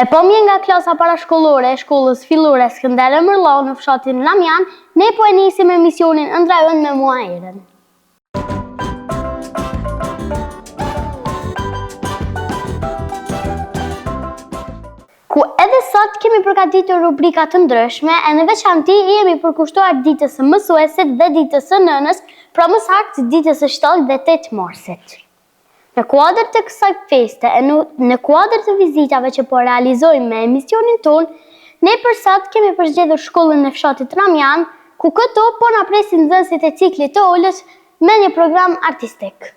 Me pomje nga klasa parashkollore e shkollës fillore Skënder Ëmërllau në fshatin Lamjan, ne po e nisim emisionin Ëndra Ynë me mua Erën. Ku edhe sot kemi përgatitur rubrika të ndryshme e në veçanti jemi përkushtuar ditës së mësuesit dhe ditës së nënës, pra më saktë ditës së 7 dhe 8 marsit. Në kuadër të kësaj feste e në kuadër të vizitave që po realizojmë me emisionin ton, ne për sot kemi përzgjedhur shkollën e fshatit Ramjan, ku këto po na presin nxënësit e ciklit të Olës me një program artistik.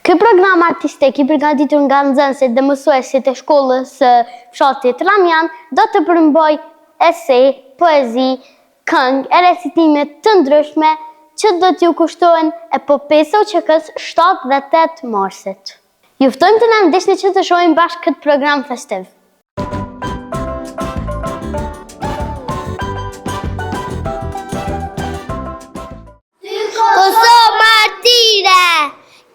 Ky program artistik i përgatitur nga nxënësit dhe mësuesit e shkollës së fshatit Ramjan do të përmbajë esej, poezi, këngë e recitime të ndryshme që do t'ju kushtohen epopesë UÇK-s 7 dhe 8 marsit. Ju ftojmë të na ndihni që të shohim bashkë këtë program festiv. Kosovë martire,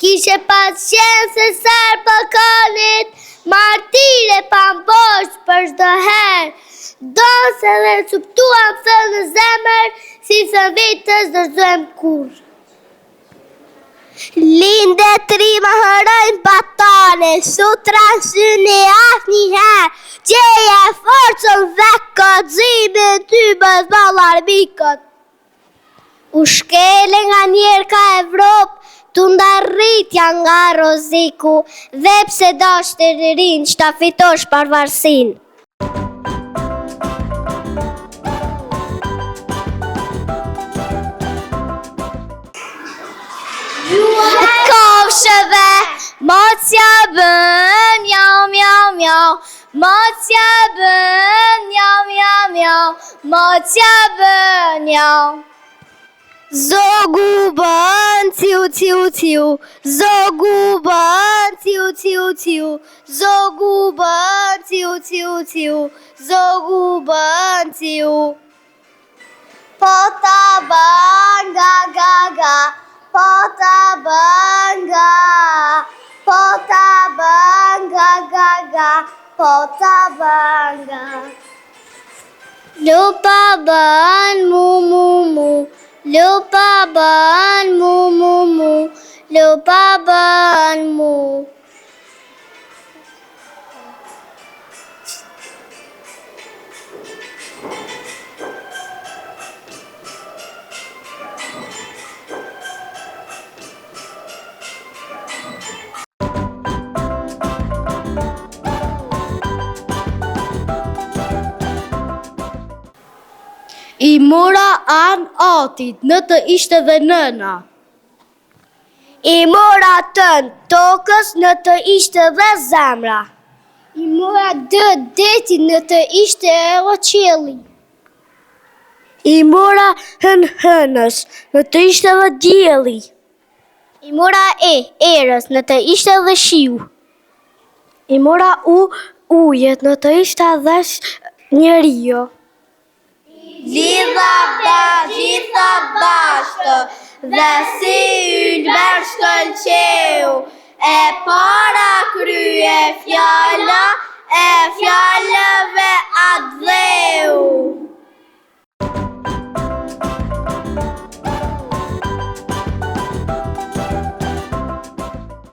kishe pasqencë sër pëkonit, martire pa mbosh për çdo herë. Dose dhe cuptuam thënë në zemër, si thën vitës dërzuem kur. Linde tri më hërojnë batane, sutran syni asë njëherë, gjeje forcën dhe këtëzime ty bëz balar mikët. U shkele nga njerë ka Evropë, tu ndarritja nga Roziku, dhe pse dash të ririn që ta fitosh parvarsin. Kofshëve, mocja bën, mjau, mjau, mjau, mocja bën, mjau, mjau, mjau, mocja bën, mjau. Zogu bën, ciu, ciu, ciu, zogu bën, ciu, ciu, ciu, zogu bën, ciu, ciu, ciu, zogu bën, ciu. Po ta bën, ga, ga, ga, po ta bën, ga, po ta bën, ga, ga, ga, po ta bën, ga. Lupa bën, mu, mu, mu, lupa bën, mu, mu, mu, lupa bën, mu. I mora anë atit, në të ishte dhe nëna. I mora tën tokës, në të ishte dhe zemra. I mora dë detin, në të ishte edhe qielli. I mora hënës, në të ishte dhe dielli. I mora erës, në të ishte dhe shiu. I mora ujet, në të ishte dhe njeriu. Gjitha bashkë, dhe si ynë bërshkën qeu, e para krye fjalla, e fjallëve atë dheu.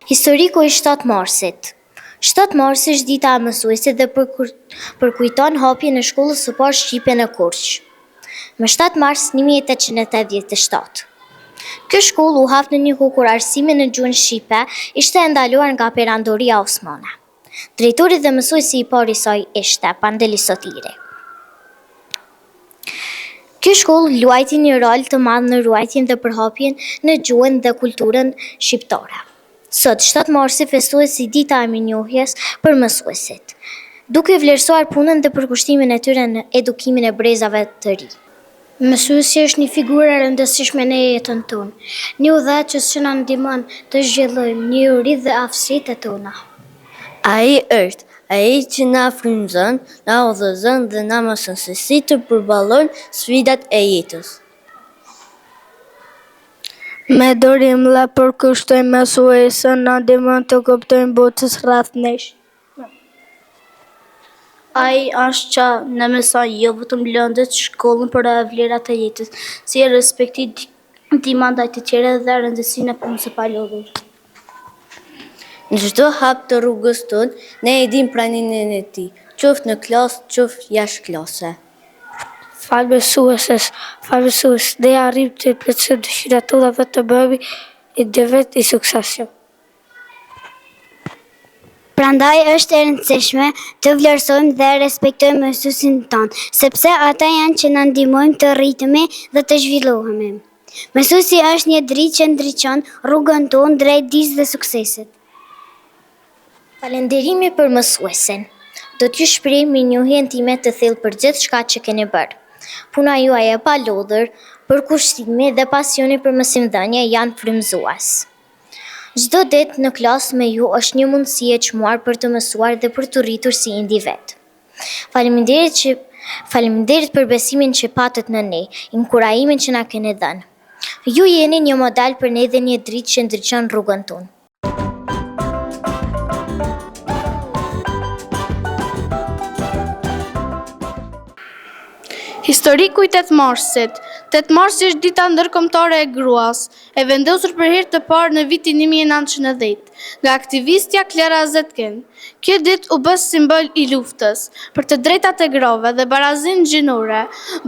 Historiku i 7 marsit. 7 marsi është dita e mësuesit dhe përkujton hapjen e shkollës së parë shqipe në Korçë. Më 7 mars 1887. Kjo shkollë u hap në një kohë kur arsimi në gjuhën shqipe ishte ndaluar nga perandoria osmane. Drejtori dhe mësuesi i parë i saj ishte Pandeli Sotiri. Kjo shkollë luajti një rol të madh në ruajtjen dhe përhapjen në gjuhën dhe kulturën shqiptare. Sot 7 marsi festohet si dita e mirënjohjes për mësuesit, duke vlerësuar punën dhe përkushtimin e tyre në edukimin e brezave të ri. Mësuesi është një figurë e rëndësishme në jetën tonë, një udhëheqës që na ndihmon të zhvillojmë një uri dhe aftësitë tona. Ai është ai që na frymëzon, na udhëzon dhe na mëson se si të përballojmë sfidat e jetës. Me dorim dhe përkushtojmë mësuesën, na ndihmon të kuptojmë botën rreth nesh. Ai është që në mëson jo vetëm lëndët shkollën për vlerat e jetës, si respekti, ndihma ndaj të tjerëve dhe rëndësinë e punës së palodhur. Në çdo hap të rrugës tonë, ne e dim pranimin e tij, qoftë në klasë, qoftë jashtë klase. Falë mësues, dhe arrim të plotësojmë dëshirat tona dhe të bëhemi individ i suksesshëm. Prandaj është e rëndësishme të vlerësojmë dhe respektojmë mësuesin tonë, sepse ata janë që na ndihmojnë të rritemi dhe të zhvillohemi. Mësuesi është një dritë që ndriçon rrugën tonë drejt disë dhe suksesit. Falënderimi për mësuesin. Do t'ju shpreh mirënjohjen time të thellë për gjithçka që keni bërë. Puna juaj e palodhur, përkushtimi dhe pasioni për mësimdhënie janë frymëzues. Çdo ditë në klasë me ju është një mundësi e çmuar për të mësuar dhe për të rritur si individ. Faleminderit për besimin që patët në ne, inkurajimin që na keni dhënë. Ju jeni një model për ne dhe një dritë që ndriçon rrugën tonë. Historiku i 8 marsit. 8 marsi është dita ndërkombëtare e gruas, e vendosur për herë të parë në vitin 1910 nga aktivistja Klara Zetkin. Kjo ditë u bë simbol i luftës për të drejtat e grave dhe barazinë gjinore,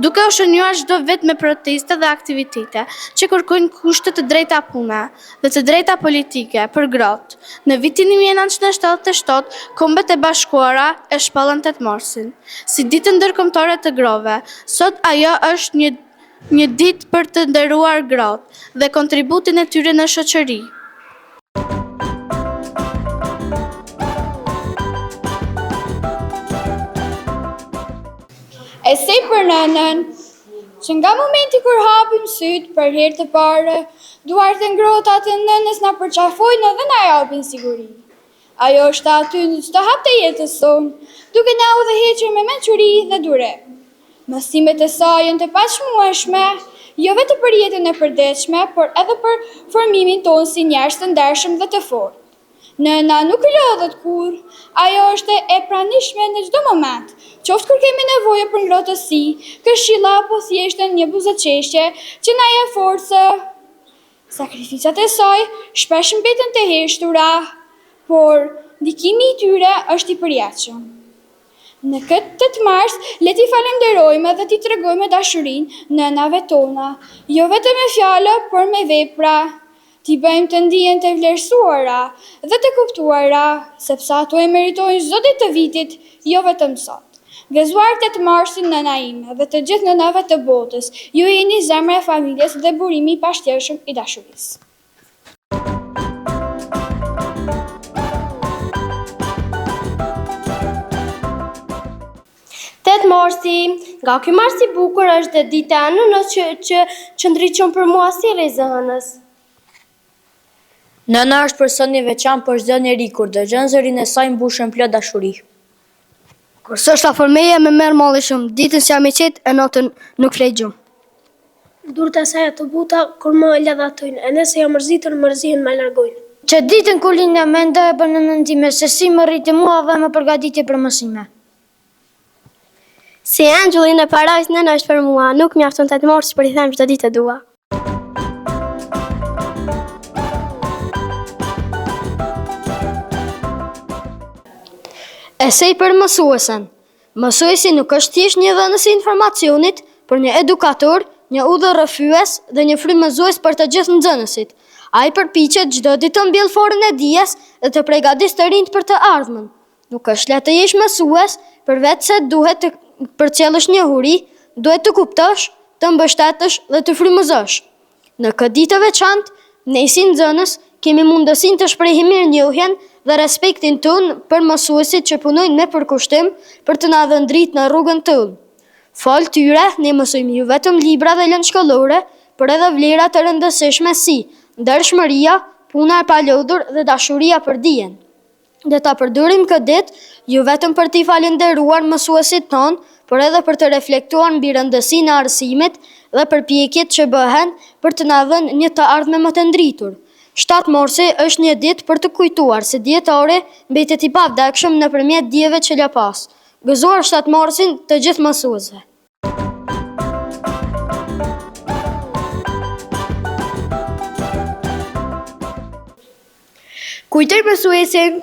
duke u shënuar çdo vit me proteste dhe aktivitete që kërkojnë kushte të drejta pune dhe të drejta politike për gratë. Në vitin 1977, Kombet e Bashkuara e shpallën 8 marsin si ditën ndërkombëtare të grave. Sot ajo është një ditë për të nderuar gratë dhe kontributin e tyre në shoqëri. Esej për nënën, që nga momenti kur hapim sytë për herë të parë, duart e ngrohta të nënës na përqafojnë dhe na japin siguri. Ajo është aty në çdo hap të jetës sonë, duke na udhëhequr me mençuri dhe durim. Mësimet e saj janë të paqmueshme, jo vetëm për jetën e përditshme, por edhe për formimin tonë si njerëz të ndershëm dhe të fortë. Nëna nuk lodhet kur, ajo është e pranishme në çdo moment, qoftë kur kemi nevojë për ngrohtësi, këshilla apo thjesht një buzëqeshje që na jep forcë. Sakrificat e saj shpesh mbeten të heshtura, por ndikimi i tyre është i përjetshëm. Në këtë 8 mars, le t'i falenderojmë dhe t'i tregojmë dashurinë nënave tona, jo vetëm me fjalë, por me vepra. T'i bëjmë të ndihen të vlerësuara dhe të kuptuara, sepse ato e meritojnë çdo ditë të vitit, jo vetëm sot. Gëzuar 8 marsin nëna ime dhe të gjithë nënave të botës, ju jeni zemra e familjes dhe burimi i pashtershëm i dashurisë. Marsi, nga ky mars i bukur është dhe dita e nënës që ndriçon për mua si rrezënës. Nëna është person i veçantë për çdo njeri, kur dëgjon zërin e saj mbushën plot dashuri. Kur s'është afër meje më merr malli shumë, ditën që jam i qetë e natën nuk flet gjumë. Durët e saj të buta kur më lëdhatojnë, e nëse jam mërzitur, mërzihen më largojnë. Që ditën kur linda mendoj për nënën time se si më rriti mua dhe më përgatiti për mësime. Si angjëllin e parajs nëna është për mua, nuk mjafton 8 marsi për i them çdo ditë e dua. Esej për mësuesen. Mësuesi nuk është thjesht një dhënës i informacionit, por një edukator një udhë rrëfyes dhe një frymëzues për të gjithë nxënësit. Ai përpiqet çdo ditë të mbjellë forën e dijes dhe të përgatisë të rinjt për të ardhmen. Nuk është lehtë të jesh mësues, përveç se duhet të përcjellësh njohuri, duhet të kuptosh, të mbështetësh dhe të frymëzosh. Në këtë ditë të veçantë, ne si nxënës kemi mundësinë të shprehim mirënjohjen dhe respektin tonë për mësuesit që punojnë me përkushtim për të na dhënë dritë në rrugën tonë. Fal tyre, ne mësojmë jo vetëm libra dhe lëndë shkollore, por edhe vlera të rëndësishme si ndershmëria, puna e palodhur dhe dashuria për dijen. Dhe ta përdorim këtë ditë jo vetëm për t'i falendëruar mësuesit tonë, por edhe për të reflektuar mbi rëndësinë e arsimit dhe përpjekjet që bëhen për të na dhënë një të ardhme më të ndritur. 7 Marsi është një ditë për të kujtuar se dietari mbetet i pavdekshëm nëpërmjet dijeve që la pas. Gëzuar 7 Marsin të gjithë mësuesve. Kujtër mësuesin,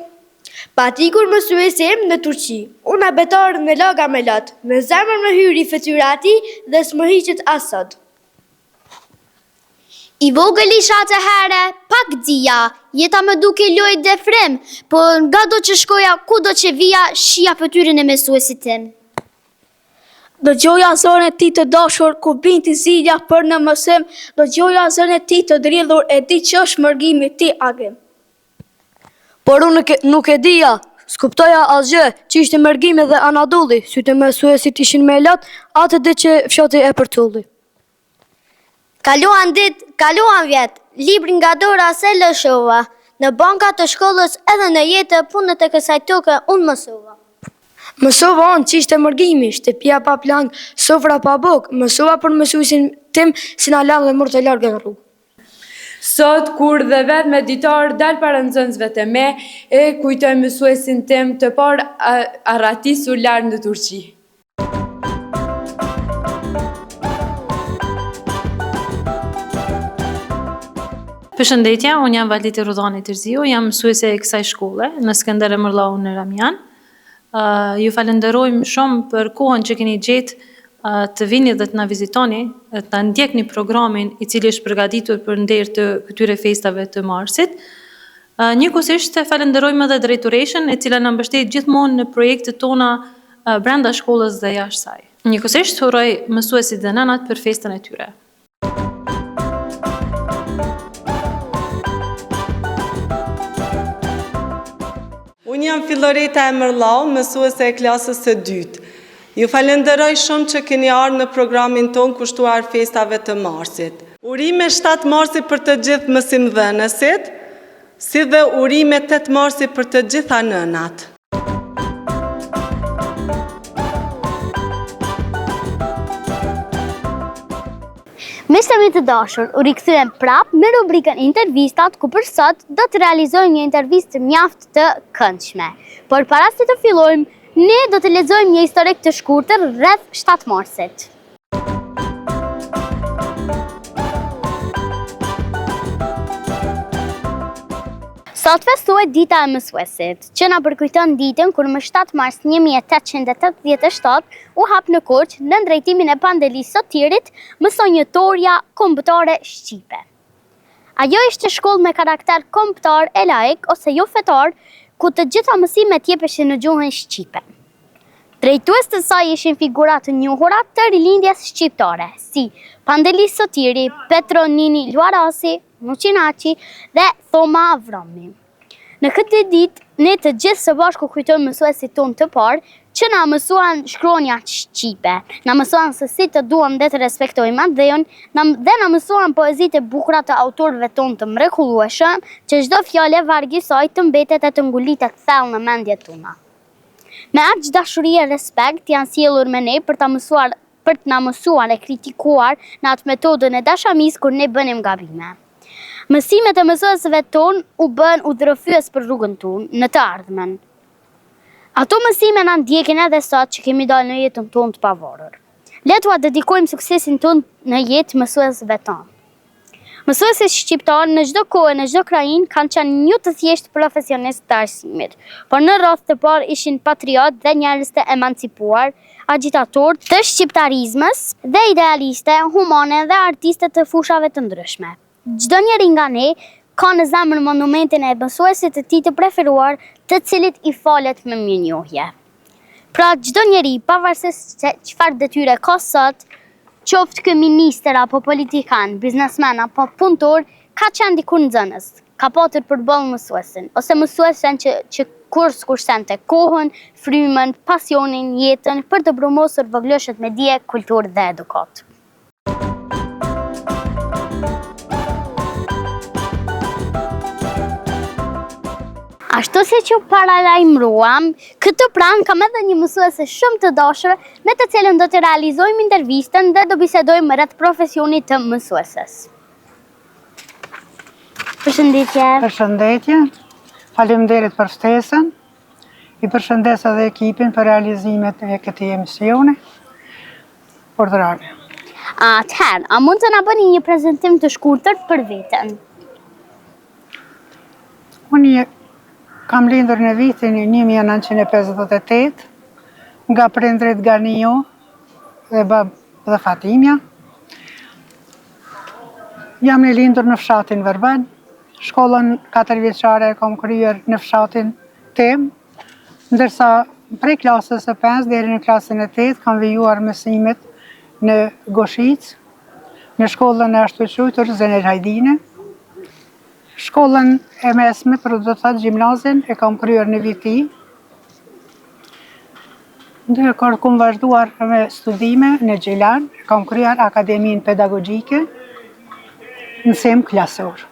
patikur mësuesim në Turqi, unë betar në laga me lot, me zemër më hyri fytyrati dhe s'më hiqet asot. I vogël isha të here, pak dzija, jeta më duke lojt dhe frem, por nga do që shkoja, ku do që vija, shia fytyrën e mësuesit tim. Do gjoja zërën e ti të dashur, ku binti zilja për në mësim, do gjoja zërën e ti të dridhur, e di që është mërgimi ti agim. Por unë nuk e dija, s'kuptoja asgjë, që ishte mërgimi dhe anadulli, sytë mësuesit ishin me lot, atë dhe që fshati e përtulli. Kaluan dit, kaluan vjet, librin nga dora se lëshova, në banka të shkollës edhe në jetë punët e kësaj toke unë mësova. Mësova anë që ishte mërgimi, shtëpia pa plan, sofra pa buk, mësova për mësuesin tim si na lanë dhe mërë të largë në rrugë. Sot, kur dhe vetë me ditar dalë para nxënësve të me, e kujtoj mësuesin tim të parë arratisur larë në Turqi. Përshëndetje, unë jam Valiti Rudhani Tërziu, jam mësuese e kësaj shkolle në Skënder e Mërllau në Ramjan. Ju falenderojmë shumë për kohën që keni gjetë të vini dhe të na vizitoni, të ndjekni programin i cili është përgatitur për nder të këtyre festave të Marsit. Njëkohësisht falenderojmë edhe drejtoreshën e cila na mbështet gjithmonë në projektet tona brenda shkollës dhe jashtë saj. Njëkohësisht uroj mësuesit dhe nënat për festën e tyre. Unë jam Filloreta e Mërllau, mësuese e klasës së dytë. Ju falenderoj shumë që keni ardhur në programin ton kushtuar festave të Marsit. Urime 7 Marsi për të gjithë mësimdhënësit, si dhe urime 8 Marsi për të gjitha nënat. Miqtë të dashur, u rikthyem prap me rubrikën intervistat ku për sot do të realizojmë një intervistë mjaft të këndshme. Por para se të fillojmë, ne do të lexojmë një historik të shkurtër rreth 7 Marsit. Sot festohet dita e mësuesit, që na përkujton ditën kur më 7 Mars 1887 u hap në Korçë në drejtimin e Pandelisë Sotirit, mësonjëtorja kombëtare shqipe. Ajo ishte shkollë me karakter kombëtar e laik ose jo fetar, ku të gjitha mësimet jepeshin në gjuhën shqipe. Drejtues të saj ishin figura të njohura të rilindjes shqiptare, si Pandelisë Sotiri, Petronini Luarasi, Muqinaçi dhe Thoma Avromi. Në këtë ditë, ne të gjithë së bashku kujtojmë mësuesit tonë të parë që na mësuan shkronja shqipe, na mësuan se si të duam dhe të respektojmë atë dhe na mësuan poezitë e bukura të autorëve tonë të mrekullueshëm, që çdo fjalë vargi saj të mbetet e të ngulitet thellë në mendjet tona. Me aq dashuri e respekt janë sjellur me ne për të na mësuar e kritikuar në atë metodën e dashamis kur ne bënim gabime. Mësimet e mësuesve tonë u bën udhërrëfyes për rrugën tonë në të ardhmen. Ato mësime na ndjekin edhe sot që kemi dalë në jetën tonë të pavarur. Le t'ua dedikojmë suksesin tonë në jetë mësuesve tonë. Mësuesit shqiptar në çdo kohë në çdo krajinë kanë qenë një të thjeshtë profesionistë të arsimit, por në radhë të parë ishin patriot dhe njerëz të emancipuar, agitator të shqiptarizmës dhe idealiste, humane dhe artiste të fushave të ndryshme. Çdo njeri nga ne ka në zemër monumentin e mësuesit të tij të preferuar, të cilit i falet me mirënjohje. Pra çdo njeri, pavarësisht se çfarë detyre ka sot, qoftë ky minister apo politikan, biznesmen apo punëtor, ka qenë dikur nxënës, ka patur përballë mësuesin, ose mësuesen që kur skursen të kohën, frymën, pasionin, jetën, për të brumosur vogloshët me dije, kulturë dhe edukat. Ashtu si që paralajmëruam, këtë pranë kam edhe një mësuese shumë të dashur me të cilën do të realizojmë intervistën dhe do bisedojmë rreth profesionit të mësueses. Përshëndetje. Përshëndetje. Faleminderit për ftesën. I përshëndes edhe ekipin për realizimet e këtij emisioni. Urdhërani. Atëherë, a mund të na bëni një prezantim të shkurtër për veten? Unë kam lindur në vitin 1958, nga prindrit Ganio dhe bab dhe Fatimja. Jam në lindur në fshatin Verban. Shkollën 4 vjeçare kam kryer në fshatin tim, ndërsa prej klasës së 5 deri në klasën e 8 kam vijuar mësimet në Goshic, në shkollën e ashtu quajtur Zener Hajdine. Shkollën e mesme, për do të thotë gjimnazin, e kam kryer në viti. Ndërkohë kam vazhduar me studime në Gjilan, kam kryer akademinë pedagogjike, mësim klasor.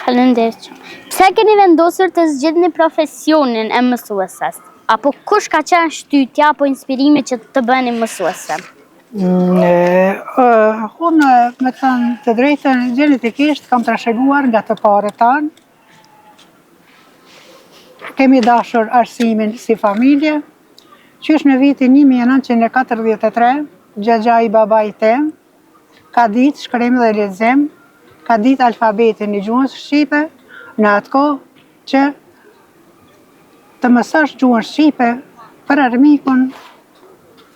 Faleminderit. Pse keni vendosur të zgjidhni profesionin e mësueses? Apo kush ka qenë shtytja apo inspirimi që të bëni mësuese? Unë, me thënë të drejtën, gjenetikisht kam trashëguar nga të parët tanë. Kemi dashur arsimin si familje, qysh në vitin 1943, gjagja i babaj tem, ka ditë shkrim dhe lexim, ka ditë alfabetin i gjuhës shqipe, në atë kohë që të mësosh gjuhën shqipe për armikun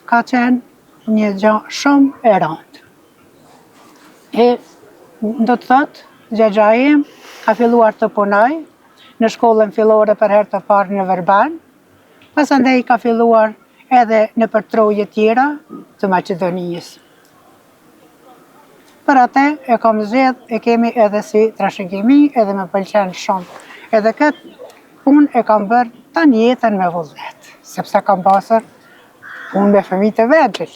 ka qenë një gjë shumë e rëndë. Do të thotë, gjagja im ka filluar të punoj në shkollën fillore për herë të parë në Verban, pasandej ka filluar edhe në përtroje tjera të Maqedonisë. Për atë e kam zgjedh, e kemi edhe si trashëgimi, edhe më pëlqen shumë. Edhe këtë punë e kam bërë tani jetën me vullnet, sepse kam pasur punë me fëmijë të vegjël.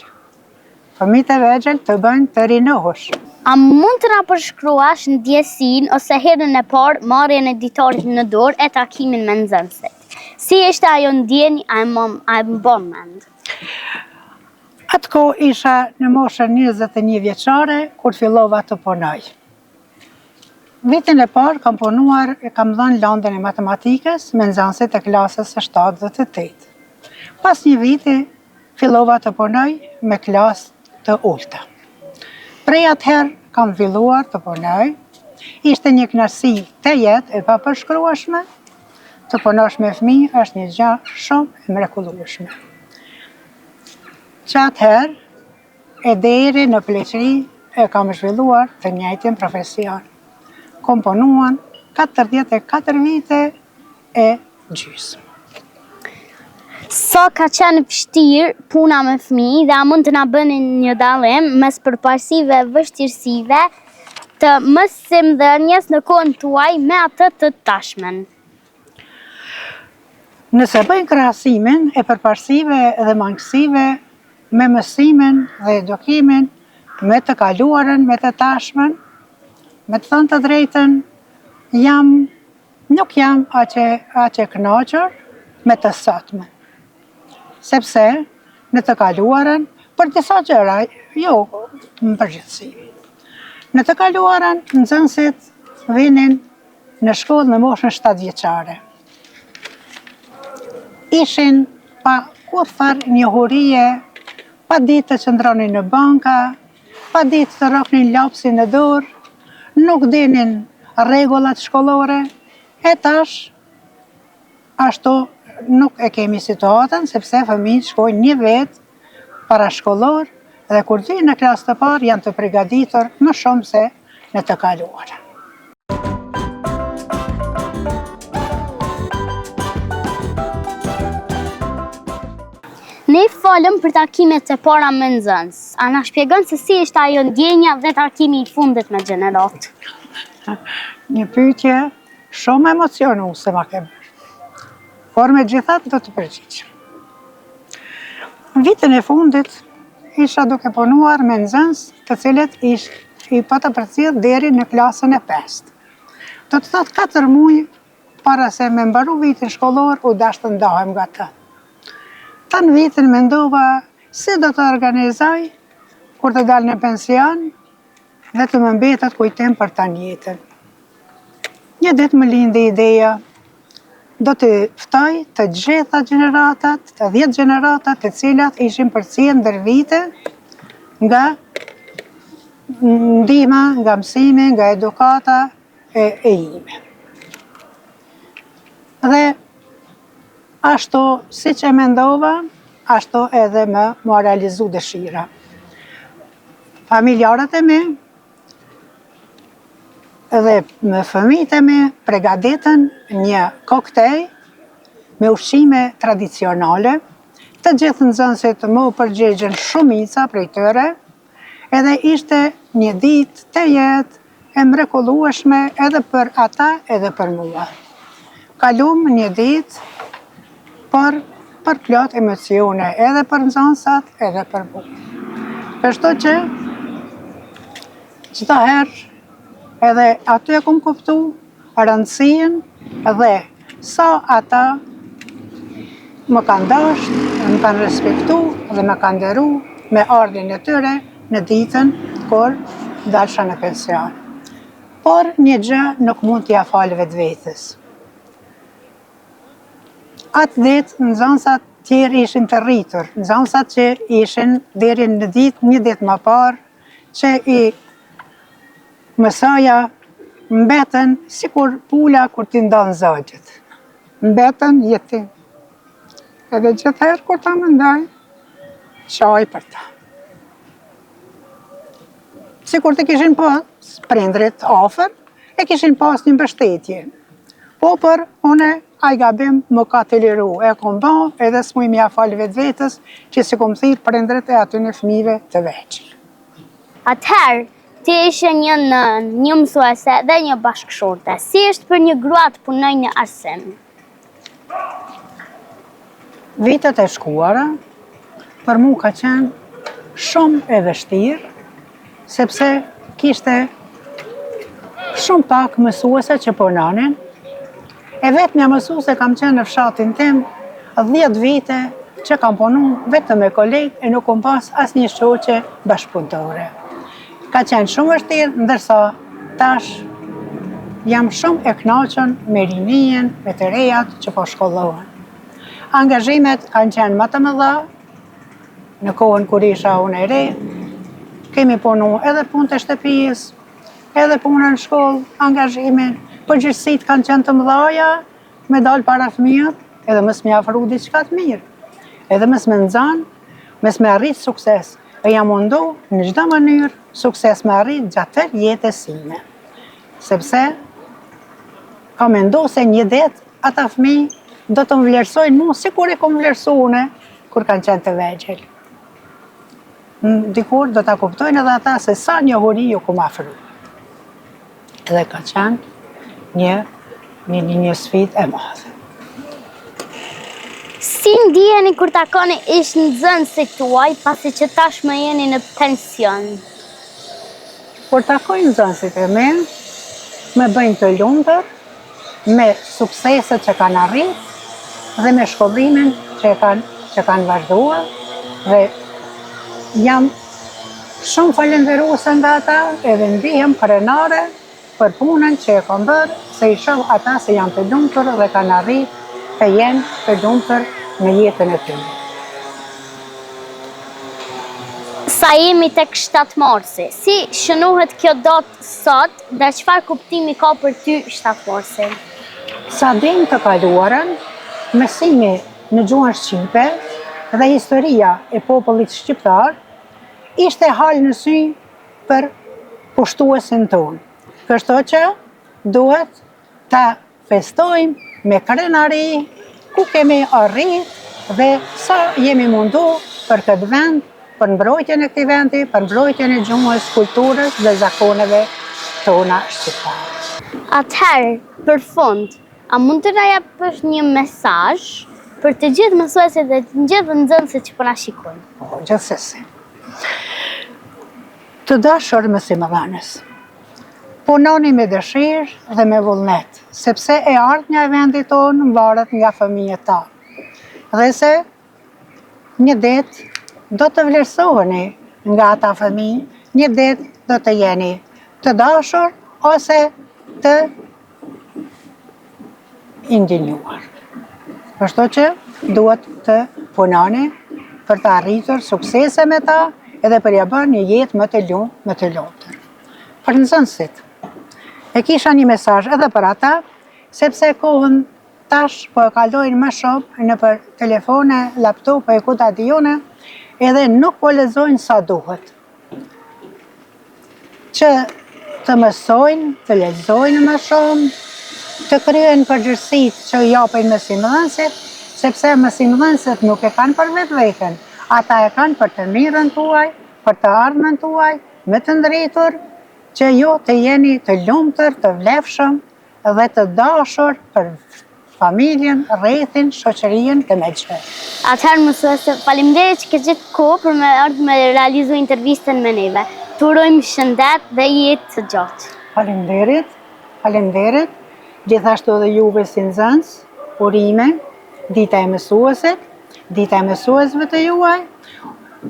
Fëmijët e vegjël të bëjnë të rinohush. A mund të na përshkruash ndjesinë ose herën e parë marrjen e ditarit në dorë e takimin me nxënësit? Si ishte ajo ndjenjë, a e mbon mend? Atë kohë isha në moshën 21 vjeçare kur fillova të punoj. Vitin e parë kam punuar e kam dhënë lëndën e matematikës me nxënësit e klasës së 7 dhe të 8. Pas një viti fillova të punoj me klasë të ulta. Prej atëherë kam filluar të punoj, ishte një kënaqësi të jetë e papërshkrueshme, të punosh me fëmijë është një gjë shumë e mrekullueshme. Që atëherë e deri në pleqëri e kam zhvilluar të njëjtin profesion. Kam punuar 44 vite e gjysmë. Sa ka qenë vështirë puna me fëmijë dhe a mund të na bëni një dallim mes përparësive e vështirësive të mësimdhënies në kohën tuaj me atë të tashmen? Nëse bëjmë krahasimin e përparësive dhe mangësive me mësimin dhe edukimin, me të kaluarën, me të tashmen, me të thënë të drejtën, nuk jam aqe kënaqur me të sotmen. Sepse në të kaluarën, për disa gjëra, jo në përgjithësi. Në të kaluarën, nxënësit vinin në shkollë në moshën 7 vjeçare. Ishin pa kurfar njohurie, pa ditë të qëndronin në banka, pa ditë të rrofnin lapsin në dorë, nuk dinin rregullat shkollore, e tash ashtu nuk e kemi situatën, sepse fëmijët shkojnë një vit parashkollor dhe kur vijnë në klasë të parë janë të përgatitur më shumë se në të kaluarën. Ne folëm për takimet e para me nxënës. A na shpjegon se si është ajo ndjenja dhe takimi i fundit me gjenerat? Një pyetje shumë emocionuese ma ke bërë. Por me gjithat do të përgjigjem. Në vitin e fundit isha duke punuar me nxënës të cilët i pata përcjell deri në klasën e 5. Do të thotë 4 muaj para se me mbaru vitin shkollor u dash të ndahem nga të. Ta në vitin mendova si do të organizoj kur të dal në pension dhe të më mbetet kujtim për ta jetën. Një ditë më lindi ideja, do të ftoj të gjitha gjeneratat, të 10 gjeneratat të cilat ishin përcjell ndër vite nga ndihma, nga mësimi, nga edukata e ime. Dhe ashtu si që mendova, ashtu edhe më realizu dëshira. Familjarët e mi edhe me fëmijët e mi përgatitën një koktej me ushqime tradicionale, të gjithë nxënësit më u përgjigjen shumica prej tyre, edhe ishte një ditë të jetë e mrekullueshme edhe për ata edhe për mua. Kalum një ditë për plot emocione, edhe për nxënësat, edhe për mua. Kështu që çdo herë edhe aty e kom kuptu rëndësinë dhe sa ata më kanë dashur, më kanë respektu dhe më kanë nderu me ardhin e tyre në ditën kur dalsha në pension. Por një gjë nuk mund t'ja fal vetvetes. Atë ditë nxënësat tjerë ishin të rritur, nxënësat që ishin deri në një ditë më parë, që i mësaja mbeten sikur pula kur ti ndon zogjët. Mbeten jetim. Edhe gjithherë kur ta mendoj, qaj për ta. Sikur të kishin pas prindrit afër, e kishin pas një mbështetje. Po për une ai gabim më ka të liru, e kom ba edhe s'muj mja falë vetës që si kom thirë prindrit e aty në fëmijëve të veqër. Atëherë, ti ishe një nën, një mësuese dhe një bashkëshorte. Si është për një grua të punoj në arsim? Vitet e shkuara, për mu ka qenë shumë e vështirë, sepse kishte shumë pak mësuese që punonin. E vetë një mësuese kam qenë në fshatin tim 10 vite që kam punu vetëm me kolegë e nuk kom pas as një shoqe bashkëpunëtore. Ka qenë shumë vështirë, ndërsa tash jam shumë e kënaqur me rinijen, me të rejat që po shkollohen. Angazhimet kanë qenë më të mëdha në kohën kur isha unë e re. Kemi punu edhe punë të shtëpijës, edhe punën në shkollë, angazhimin. Përgjithësit kanë qenë të mëdhaja me dalë para fëmijët, edhe mës me afru diçka të mirë. Edhe mës me nxanë, mës me arrit sukses. E jam mundu në çdo mënyrë sukses me arrit gjatë tërë jetës sime. Sepse kam mendu se një ditë ata fëmijë do të më vlerësojnë mua sikur e kom vlerësu une kur kanë qenë të vegjël. Dikur do ta kuptojnë edhe ata se sa njohuri ju kom afru. Edhe ka qenë një sfidë e madhe. Si ndiheni kur takoni ish nxënësit tuaj pasi që tashmë jeni në pension? Kur takoj nxënësit e mi, me bëjnë të lumtur, me sukseset që kanë arrit dhe me shkollimin që kanë vazhduar dhe jam shumë falenderuese nga ata edhe ndihem krenare për punën që e kam bërë, se i shoh ata se janë të lumtur dhe kanë arrit të jenë të lumtur në jetën e tyre. Sa jemi tek 7 marsi, si shënohet kjo datë sot dhe çfarë kuptimi ka për ty 7 marsi? Sa dim të kaluarën, mësimi në gjuhën shqipe dhe historia e popullit shqiptar ishte hal në sy për pushtuesin tonë. Kështu që duhet të festojmë me krenari ku kemi arrit dhe sa jemi mundu për këtë vend, për mbrojtjen e këtij vendi, për mbrojtjen e gjuhës, kulturës dhe zakoneve tona shqiptare. Atëherë, për fund, a mund të na japësh një mesazh për të gjithë mësuesit dhe të gjithë nxënësit që po na shikojnë? Po, gjithsesi. Të dashur mësimdhënës, punoni me dëshirë dhe me vullnet, sepse e ardhmja e vendit tonë varet nga fëmijët tanë. Dhe se një ditë do të vlerësoheni nga ata fëmijë, një ditë do të jeni të dashur ose të indinjuar. Kështu që duhet të punoni për të arritur suksese me ta edhe për ja bërë një jetë më të lumtur. Për nxënësit, e kisha një mesazh edhe për ata, sepse kohën tash po e kalojnë më shumë në për telefone, laptop e kuta dione, edhe nuk po lexojnë sa duhet. Që të mësojnë, të lexojnë më shumë, të kryejnë përgjegjësitë që japin mësimdhënësit, sepse mësimdhënësit nuk e kanë për vetveten, ata e kanë për të mirën tuaj, për të ardhmen tuaj, me të drejtur, që ju të jeni të lumtur, të vlefshëm dhe të dashur për familjen, rrethin, shoqërinë dhe me gjithë. Atëherë mësuese, faleminderit që ke gjetë kohë për me ardhur me realizu intervistën me neve. Të urojmë shëndet dhe jetë të gjatë. Faleminderit, gjithashtu edhe juve si nxënës, urime, dita e mësuesit, dita e mësuesve të juaj,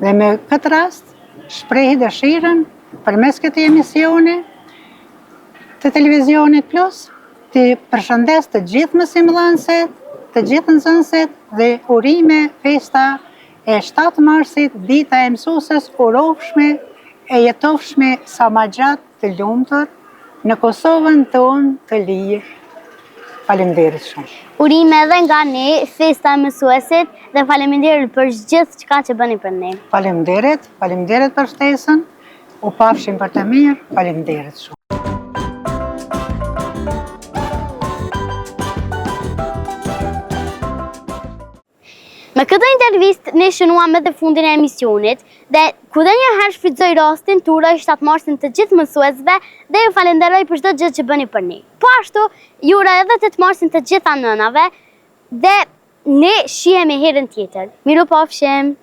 dhe me këtë rast shpreh dëshirën përmes këtij emisioni të Televizionit Plus, të përshëndes të gjithë mësimdhënësit, të gjithë nxënësit dhe urime festa e 7 marsit, dita e mësueses, urofshme e jetofshme sa më gjatë të lumtur në Kosovën tonë të lirë. Faleminderit shumë. Urime edhe nga ne, festa e mësuesit dhe faleminderit për gjithë çka që bëni për ne. Faleminderit për ftesën, u pafshim për të mirë, faleminderit shumë. Me këtë intervist ne shënuam edhe fundin e emisionit dhe ku dhe një herë shfrytëzoj rastin të uroj 7 marsin të gjithë mësuesve dhe ju falenderoj për çdo gjë që bëni për ne. Po ashtu, ju uroj edhe 8 marsin të gjitha nënave dhe ne shihemi herën tjetër. Miru pafshim!